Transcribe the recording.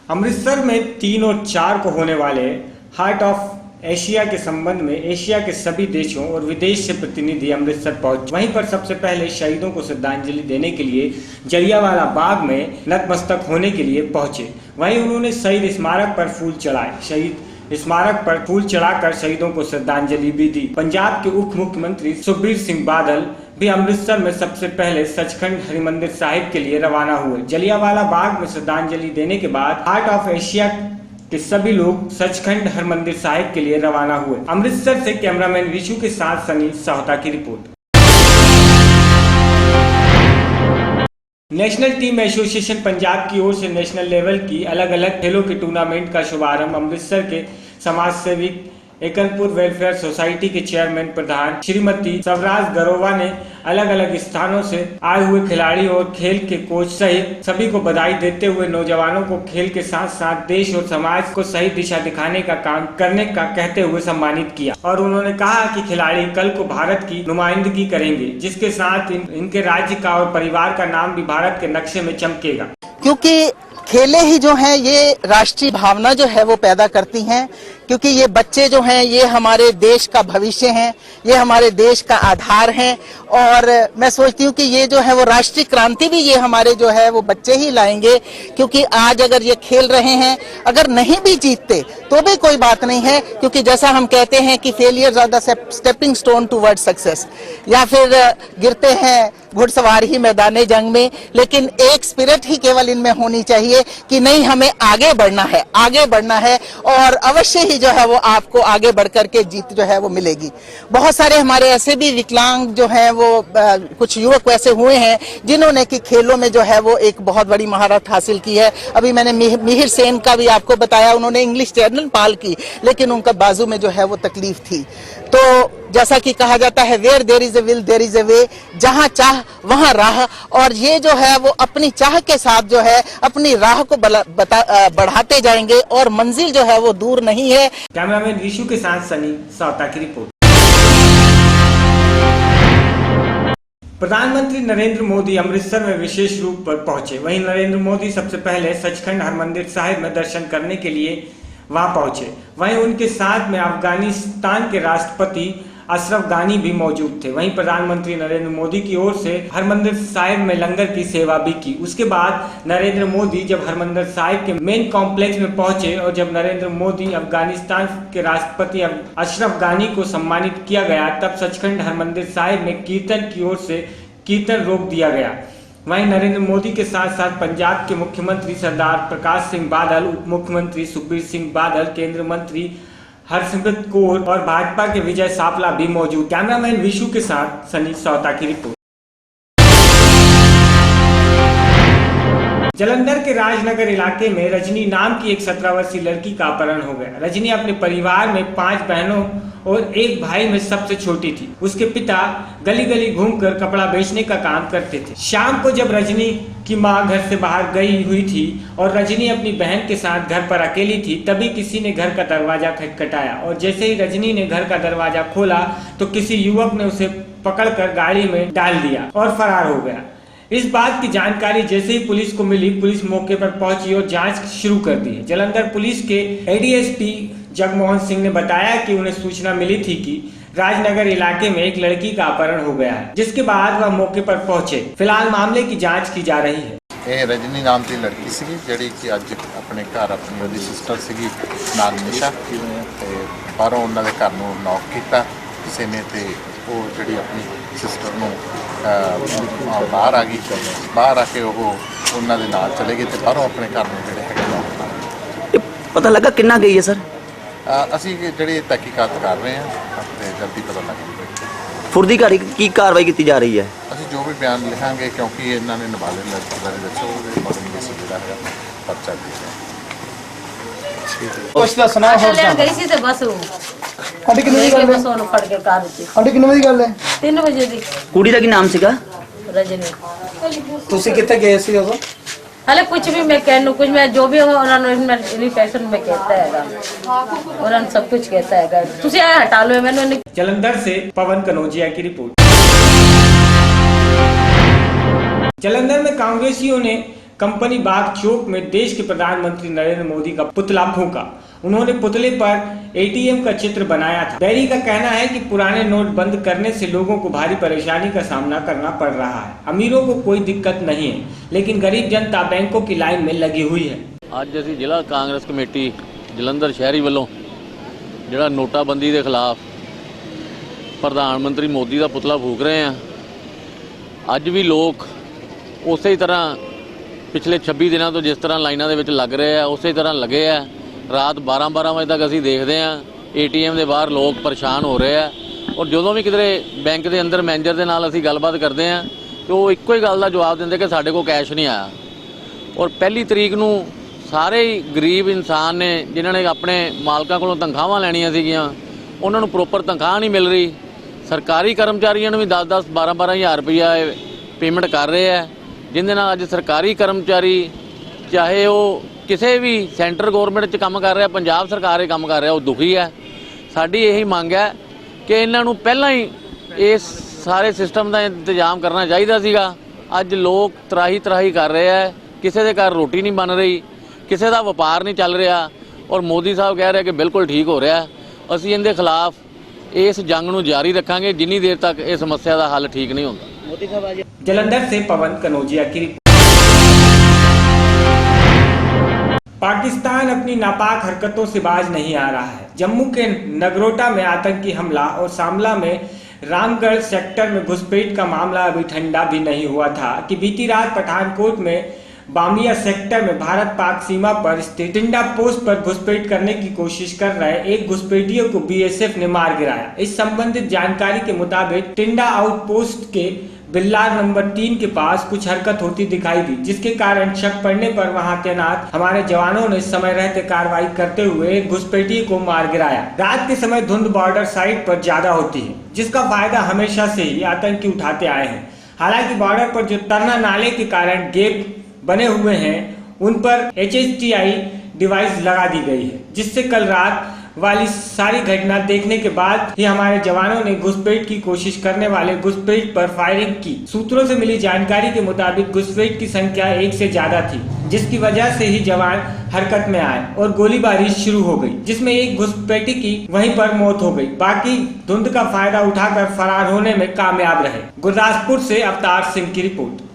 अमृतसर में 3 और 4 को होने वाले हार्ट ऑफ एशिया के संबंध में एशिया के सभी देशों और विदेश से प्रतिनिधि अमृतसर पहुंचे। वहीं पर सबसे पहले शहीदों को श्रद्धांजलि देने के लिए जलियांवाला बाग में नतमस्तक होने के लिए पहुंचे। वहीं उन्होंने शहीद स्मारक पर फूल चढ़ाए। शहीद स्मारक पर फूल चढ़ाकर शहीदों को श्रद्धांजलि भी दी। पंजाब के उप मुख्यमंत्री सुखबीर सिंह बादल भी अमृतसर में सबसे पहले सचखंड हरिमंदिर साहिब के लिए रवाना हुए। जलियांवाला बाग में श्रद्धांजलि देने के बाद हार्ट ऑफ एशिया के सभी लोग सचखंड हरमंदिर साहिब के लिए रवाना हुए। अमृतसर से कैमरामैन विशु के साथ सनी साहता की report. National team association Punjab की ओर से नेशनल लेवल की अलग अलग खेलों के टूर्नामेंट का शुभारंभ अमृतसर के समाज सेवी एकनपुर वेलफेयर सोसाइटी के चेयरमैन प्रधान श्रीमती स्वराज गरोवा ने अलग अलग स्थानों से आए हुए खिलाड़ी और खेल के कोच सहित सभी को बधाई देते हुए नौजवानों को खेल के साथ साथ देश और समाज को सही दिशा दिखाने का काम करने का कहते हुए सम्मानित किया। और उन्होंने कहा कि खिलाड़ी कल को भारत की नुमाइंदगी करेंगे, जिसके साथ इनके राज्य का और परिवार का नाम भी भारत के नक्शे में चमकेगा। क्योंकि खेलें ही जो हैं ये राष्ट्रीय भावना जो है वो पैदा करती हैं, क्योंकि ये बच्चे जो हैं ये हमारे देश का भविष्य हैं, ये हमारे देश का आधार हैं। और मैं सोचती हूँ कि ये जो है वो राष्ट्रीय क्रांति भी ये हमारे जो है वो बच्चे ही लाएंगे। क्योंकि आज अगर ये खेल रहे हैं, अगर नहीं भी जीतते तो भी कोई बात नहीं है, क्योंकि जैसा हम कहते हैं कि failures are the stepping stone towards success, या फिर गिरते हैं घुड़सवार ही मैदान जंग में, लेकिन एक स्पिरिट ही केवल इनमें होनी चाहिए कि नहीं, हमें आगे बढ़ना है, आगे बढ़ना है, और अवश्य ही जो है वो आपको आगे बढ़ करके जीत जो है वो मिलेगी। बहुत सारे हमारे ऐसे भी विकलांग जो हैं वो कुछ युवक वैसे हुए हैं जिन्होंने कि खेलों में जो है वो एक बहुत बड़ी महारत हासिल की है। अभी मैंने मिहिर सेन का भी आपको बताया, उन्होंने इंग्लिश चैनल पाल की, लेकिन उनका बाजू में जो है वो तकलीफ थी। तो जैसा कि कहा जाता है, where there is a will there is a way, जहां चाह वहां राह। और ये जो है वो अपनी चाह के साथ जो है अपनी राह को बढ़ाते जाएंगे और मंजिल जो है वो दूर नहीं है। कैमरामैन विशु के साथ सनी साहता की रिपोर्ट। प्रधानमंत्री नरेंद्र मोदी अमृतसर में विशेष रूप पर पहुंचे। वहीं नरेंद्र मोदी सबसे पहले सचखंड हरमंदिर साहिब में दर्शन करने के लिए वहां पहुंचे। वहीं उनके साथ में अफगानिस्तान के राष्ट्रपति अशरफ गानी भी मौजूद थे। वहीं प्रधानमंत्री नरेंद्र मोदी की ओर से हरमंदिर साहिब में लंगर की सेवा भी की। उसके बाद नरेंद्र मोदी जब हरमंदिर साहिब के मेन कॉम्प्लेक्स में पहुंचे और जब नरेंद्र मोदी अफगानिस्तान के राष्ट्रपति अशरफ गानी को सम्मानित किया गया, तब सचखंड हरमंदिर साहिब में कीर्तन की ओर से कीर्तन रोक दिया गया। वहीं नरेंद्र मोदी के साथ साथ पंजाब के मुख्यमंत्री सरदार प्रकाश सिंह बादल, उप मुख्यमंत्री सुखबीर सिंह बादल, केंद्रीय मंत्री हरसिमरत कौर और भाजपा के विजय सापला भी मौजूद। कैमरामैन विशु के साथ सनी साहता की रिपोर्ट। जालंधर के राजनगर इलाके में रजनी नाम की एक 17 वर्षीय लड़की का अपहरण हो गया। रजनी अपने परिवार में 5 बहनों और एक भाई में सबसे छोटी थी। उसके पिता गली गली घूमकर कपड़ा बेचने का काम करते थे। शाम को जब रजनी की मां घर से बाहर गई हुई थी और रजनी अपनी बहन के साथ घर पर अकेली थी, तभी किसी ने घर का दरवाजा खटखटाया और जैसे ही रजनी ने घर का दरवाजा खोला तो किसी युवक ने उसे पकड़कर गाड़ी में डाल दिया और फरार हो गया। इस बात की जानकारी जैसे ही पुलिस को मिली, पुलिस मौके पर पहुंची और जांच शुरू कर दी। जालंधर पुलिस के एडीएसपी जगमोहन सिंह ने बताया कि उन्हें सूचना मिली थी कि राजनगर इलाके में एक लड़की का अपहरण हो गया है, जिसके बाद वह मौके पर पहुंचे। फिलहाल मामले की जांच की जा रही है। ਇਹ ਰਜਨੀ ਨਾਮ ਦੀ ਲੜਕੀ ਸੀਗੀ ਜਿਹੜੀ ਕਿ ਅੱਜ ਆਪਣੇ ਘਰ ਆਪਣੀ ਉਹਦੀ ਸਿਸਟਰ ਸੀਗੀ ਨਾਲ ਨਿਸ਼ਾ ਤੇ ਬਾਹਰੋਂ ਉਹਨਾਂ ਦੇ ਘਰ ਨੂੰ ਨੌਕ ਕੀਤਾ ਕਿਸੇ ਨੇ ਤੇ ਉਹ ਜਿਹੜੀ ਆਪਣੀ ਸਿਸਟਰ ਨੂੰ ਬਾਹਰ ਆ ਗਈ। ਬਾਹਰ ਆ ਕੇ ਉਹ ਉਹਨਾਂ ਦੇ ਨਾਲ ਚਲੇ ਗਏ ਤੇ ਬਾਹਰੋਂ ਆਪਣੇ ਘਰ ਨੂੰ ਜਿਹੜੇ ਹੈਗੇ ਨੌਕ ਕਰ। ਪਤਾ ਲੱਗਾ ਕਿੰਨਾ ਗਈ ਹੈ ਸਰ? ਅਸੀਂ ਜਿਹੜੀ ਤਹਿਕੀਕਾਤ ਕਰ ਰਹੇ ਹਾਂ ਤੇ ਜਲਦੀ ਪਤਾ ਲੱਗ ਜਾਏਗਾ। ਫੁਰਦੀ ਘੜੀ ਕੀ ਕਾਰਵਾਈ ਕੀਤੀ ਜਾ ਰਹੀ ਹੈ? ਅਸੀਂ ਜੋ ਵੀ ਬਿਆਨ ਲਿਖਾਂਗੇ ਕਿਉਂਕਿ ਇਹਨਾਂ ਨੇ ਨਾਬਾਲਗ ਲੜਕੀ ਬਾਰੇ ਦੱਸਿਆ, ਉਹਦੇ ਅਕੋਰਡਿੰਗ ਅਸੀਂ ਜਿਹੜਾ ਹੈਗਾ ਪਰਚਾ ਦਿੱਤਾ। ਕੁਛ ਦਾ ਸੁਣਾ ਹੋਰ ਤਾਂ ਗਈ ਸੀ ਤੇ ਬਸ ਸਾਡੇ ਕਿੰਨੇ ਦੀ ਗੱਲ ਹੈ? ਸੋਨੂੰ ਫੜ ਕੇ ਕਾਰ ਵਿੱਚ ਸਾਡੇ ਕਿੰਨੇ ਵਜੇ ਦੀ ਗੱਲ ਹੈ? 3 ਵਜੇ ਦੀ। ਕੁੜੀ ਦਾ ਕੀ ਨਾਮ ਸੀਗਾ? ਰਜਨੀ। ਤੁਸੀਂ ਕਿੱਥੇ ਗਏ ਸੀ ਉਦੋਂ? ਹਲੇ ਕੁਝ ਵੀ ਮੈਂ ਕਹਿਣ ਨੂੰ ਕੁਝ ਮੈਂ ਜੋ ਵੀ ਉਹਨਾਂ ਨੂੰ ਇਨੀ ਫੈਸ਼ਨ में कहता हैगा, ਉਹਨਾਂ ਨੂੰ सब कुछ कहता हैगा। ਤੁਸੀਂ ਆ ਹਟਾ ਲਓ ਮੈਨੂੰ। जालंधर से पवन कनौजिया की रिपोर्ट। जालंधर में कांग्रेसियों ने कंपनी बाग चौक में देश के प्रधानमंत्री नरेंद्र मोदी का पुतला फूंका। उन्होंने पुतले पर एटीएम का चित्र बनाया था। बैरी का कहना है कि पुराने नोट बंद करने से लोगों को भारी परेशानी का सामना करना पड़ रहा है। अमीरों को कोई दिक्कत नहीं है, लेकिन गरीब जनता बैंकों की लाइन में लगी हुई है। ਅੱਜ ਅਸੀਂ ਜ਼ਿਲ੍ਹਾ ਕਾਂਗਰਸ ਕਮੇਟੀ ਜਲੰਧਰ ਸ਼ਹਿਰੀ ਵੱਲੋਂ ਜਿਹੜਾ ਨੋਟਾਬੰਦੀ ਦੇ ਖਿਲਾਫ ਪ੍ਰਧਾਨ ਮੰਤਰੀ ਮੋਦੀ ਦਾ ਪੁਤਲਾ ਫੂਕ ਰਹੇ ਆ। ਅੱਜ ਵੀ ਲੋਕ ਉਸੇ ਤਰ੍ਹਾਂ ਪਿਛਲੇ 26 ਦਿਨਾਂ ਤੋਂ ਜਿਸ ਤਰ੍ਹਾਂ ਲਾਈਨਾਂ ਦੇ ਵਿੱਚ ਲੱਗ ਰਹੇ ਆ ਉਸੇ ਤਰ੍ਹਾਂ ਲੱਗੇ ਆ। ਰਾਤ 12-12 ਵਜੇ ਤੱਕ ਅਸੀਂ ਦੇਖਦੇ ਆ ਏਟੀਐਮ ਦੇ ਬਾਹਰ ਲੋਕ ਪਰੇਸ਼ਾਨ ਹੋ ਰਹੇ ਆ। ਔਰ ਜਦੋਂ ਵੀ ਕਿਧਰੇ ਬੈਂਕ ਦੇ ਅੰਦਰ ਮੈਨੇਜਰ ਦੇ ਨਾਲ ਅਸੀਂ ਗੱਲਬਾਤ ਕਰਦੇ ਆ ਤੇ ਉਹ ਇੱਕੋ ਹੀ ਗੱਲ ਦਾ ਜਵਾਬ ਦਿੰਦੇ ਕਿ ਸਾਡੇ ਕੋਲ ਕੈਸ਼ ਨਹੀਂ ਆਇਆ। ਔਰ ਪਹਿਲੀ ਤਰੀਕ ਨੂੰ ਸਾਰੇ ਹੀ ਗਰੀਬ ਇਨਸਾਨ ਨੇ ਜਿਨ੍ਹਾਂ ਨੇ ਆਪਣੇ ਮਾਲਕਾਂ ਕੋਲੋਂ ਤਨਖਾਹਾਂ ਲੈਣੀਆਂ ਸੀਗੀਆਂ ਉਹਨਾਂ ਨੂੰ ਪ੍ਰੋਪਰ ਤਨਖਾਹ ਨਹੀਂ ਮਿਲ ਰਹੀ। ਸਰਕਾਰੀ ਕਰਮਚਾਰੀਆਂ ਨੂੰ ਵੀ 10-10 12-12 ਹਜ਼ਾਰ ਰੁਪਈਆ ਪੇਮੈਂਟ ਕਰ ਰਹੇ ਆ, ਜਿਹਦੇ ਨਾਲ ਅੱਜ ਸਰਕਾਰੀ ਕਰਮਚਾਰੀ ਚਾਹੇ ਉਹ ਕਿਸੇ ਵੀ ਸੈਂਟਰ ਗਵਰਨਮੈਂਟ 'ਚ ਕੰਮ ਕਰ ਰਿਹਾ, ਪੰਜਾਬ ਸਰਕਾਰ 'ਚ ਕੰਮ ਕਰ ਰਿਹਾ, ਉਹ ਦੁਖੀ ਹੈ। ਸਾਡੀ ਇਹੀ ਮੰਗ ਹੈ ਕਿ ਇਹਨਾਂ ਨੂੰ ਪਹਿਲਾਂ ਹੀ ਇਸ ਸਾਰੇ ਸਿਸਟਮ ਦਾ ਇੰਤਜ਼ਾਮ ਕਰਨਾ ਚਾਹੀਦਾ ਸੀਗਾ। ਅੱਜ ਲੋਕ ਤਰਾਹੀ ਕਰ ਰਹੇ ਆ, ਕਿਸੇ ਦੇ ਘਰ ਰੋਟੀ ਨਹੀਂ ਬਣ ਰਹੀ, ਕਿਸੇ ਦਾ ਵਪਾਰ ਨਹੀਂ ਚੱਲ ਰਿਹਾ ਔਰ ਮੋਦੀ ਸਾਹਿਬ ਕਹਿ ਰਹੇ ਕਿ ਬਿਲਕੁਲ ਠੀਕ ਹੋ ਰਿਹਾ। ਅਸੀਂ ਇਹਦੇ ਖਿਲਾਫ ਇਸ ਜੰਗ ਨੂੰ ਜਾਰੀ ਰੱਖਾਂਗੇ ਜਿੰਨੀ ਦੇਰ ਤੱਕ ਇਹ ਸਮੱਸਿਆ ਦਾ ਹੱਲ ਠੀਕ नहीं होता। जलंधर से पवन कनौजिया की रिपोर्ट। पाकिस्तान अपनी नापाक हरकतों से बाज नहीं आ रहा है। जम्मू के नगरोटा में आतंकी हमला और सांबला में रामगढ़ सेक्टर में घुसपैठ का मामला अभी ठंडा भी नहीं हुआ था कि बीती रात पठानकोट में बामिया सेक्टर में भारत पाक सीमा पर स्थित टिंडा पोस्ट पर घुसपैठ करने की कोशिश कर रहे एक घुसपैठियों को बीएसएफ ने मार गिराया। इस संबंधित जानकारी के मुताबिक टिंडा आउटपोस्ट के बिल्लार नंबर 3 के पास कुछ हरकत होती दिखाई दी, जिसके कारण शक पड़ने पर वहां तैनात हमारे जवानों ने समय रहते कार्रवाई करते हुए घुसपैठियों को मार गिराया। रात के समय धुंध बॉर्डर साइड पर ज्यादा होती है, जिसका फायदा हमेशा से ही आतंकी उठाते आए हैं। हालांकि बॉर्डर पर जो तरना नाले के कारण गेप बने हुए हैं उन पर HSTI डिवाइस लगा दी गई है, जिससे कल रात वाली सारी घटना देखने के बाद ही हमारे जवानों ने घुसपैठ की कोशिश करने वाले घुसपैठ पर फायरिंग की। सूत्रों से मिली जानकारी के मुताबिक घुसपैठ की संख्या 1 से ज्यादा थी, जिसकी वजह से ही जवान हरकत में आए और गोलीबारी शुरू हो गई, जिसमें एक घुसपैठी की वहीं पर मौत हो गई। बाकी धुंध का फायदा उठाकर फरार होने में कामयाब रहे। गुरदासपुर से अवतार सिंह की रिपोर्ट।